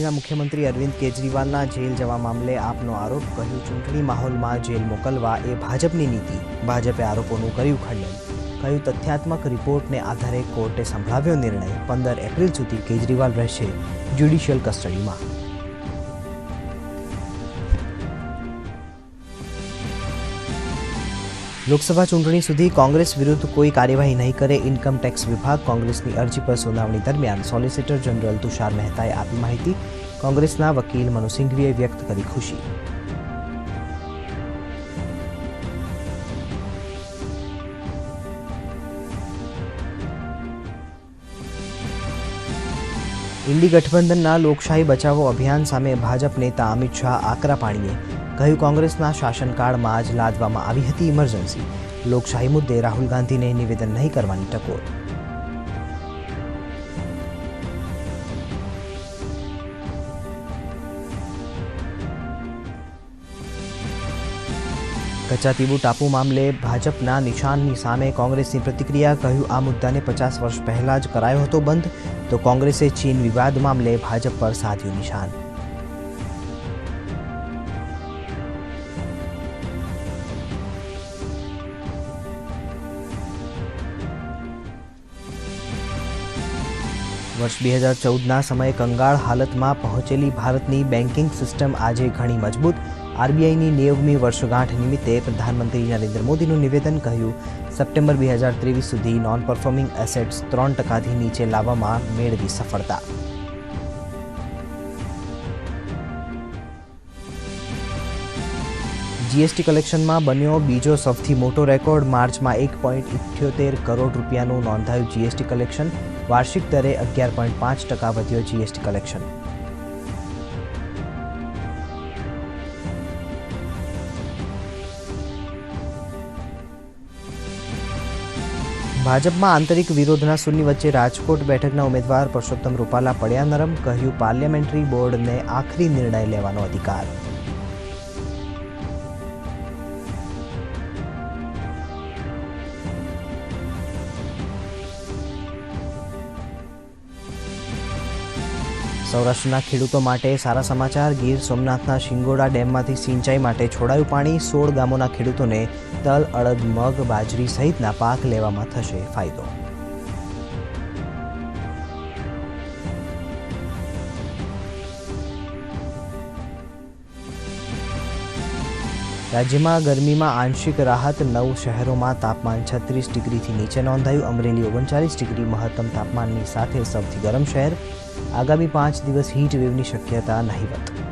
દિલ્હીના મુખ્યમંત્રી અરવિંદ કેજરીવાલના જેલ જવા મામલે આપનો આરોપ, કહ્યું ચૂંટણી માહોલમાં જેલ મોકલવા એ ભાજપની નીતિ. ભાજપે આરોપોનું કર્યું ખંડન, કહ્યું તથ્યાત્મક રિપોર્ટને આધારે કોર્ટે સંભળાવ્યો નિર્ણય. 15 એપ્રિલ સુધી કેજરીવાલ રહેશે જ્યુડિશિયલ કસ્ટડીમાં. લોકસભા ચૂંટણી સુધી કોંગ્રેસ વિરુદ્ધ કોઈ કાર્યવાહી નહીં કરે ઇન્કમ ટેક્સ વિભાગ. કોંગ્રેસની અરજી પર સુનાવણી દરમિયાન સોલિસિટર જનરલ તુષાર મહેતાએ આપી માહિતી. કોંગ્રેસના વકીલ મનુ સિંઘવીએ વ્યક્ત કરી ખુશી. ઇન્ડી ગઠબંધનના લોકશાહી બચાવો અભિયાન સામે ભાજપ નેતા અમિત શાહ આકરા પાણીએ. કહ્યું કોંગ્રેસના શાસનકાળમાં જ લાદવામાં આવી હતી ઇમરજન્સી. લોકશાહી મુદ્દે રાહુલ ગાંધીને નિવેદન નહીં કરવાની ટકોર. કચ્છાતીબુ ટાપુ મામલે ભાજપના નિશાનની સામે કોંગ્રેસની પ્રતિક્રિયા. કહ્યું આ મુદ્દાને 50 વર્ષ પહેલા જ કરાયો હતો બંધ, તો કોંગ્રેસે ચીન વિવાદ મામલે ભાજપ પર સાધ્યું નિશાન. વર્ષ 2014ના સમયે કંગાળ હાલતમાં પહોંચેલી ભારતની બેન્કિંગ સિસ્ટમ આજે ઘણી મજબૂત. આરબીઆઈની 90મી વર્ષગાંઠ નિમિત્તે પ્રધાનમંત્રી નરેન્દ્ર મોદીનું નિવેદન. કહ્યું સપ્ટેમ્બર 2023 સુધી નોન પરફોર્મિંગ એસેટ્સ 3%થી નીચે લાવવામાં મેળવી સફળતા. જીએસટી કલેક્શનમાં બન્યો બીજો સૌથી મોટો રેકોર્ડ. માર્ચમાં 1.78 કરોડ રૂપિયાનું નોંધાયું જીએસટી કલેક્શન. વાર્ષિક દરે 11.5% વધ્યો જીએસટી કલેક્શન. ભાજપમાં આંતરિક વિરોધના સૂરની વચ્ચે રાજકોટ બેઠકના ઉમેદવાર પરસોત્તમ રૂપાલા પડ્યા નરમ. કહ્યું પાર્લામેન્ટરી બોર્ડને આખરી નિર્ણય લેવાનો અધિકાર. સૌરાષ્ટ્રના ખેડૂતો માટે સારા સમાચાર. ગીર સોમનાથના શિંગોડા ડેમમાંથી સિંચાઈ માટે છોડાયું પાણી. 16 ગામોના ખેડૂતોને તલ, અડદ, મગ, બાજરી સહિતના પાક લેવામાં થશે ફાયદો. રાજ્યમાં ગરમીમાં આંશિક રાહત. 9 શહેરોમાં તાપમાન 36 ડિગ્રીથી નીચે નોંધાયું. અમરેલી 39 ડિગ્રી મહત્તમ તાપમાનની સાથે સૌથી ગરમ શહેર. આગામી 5 દિવસ હીટ વેવની શક્યતા નહિવત.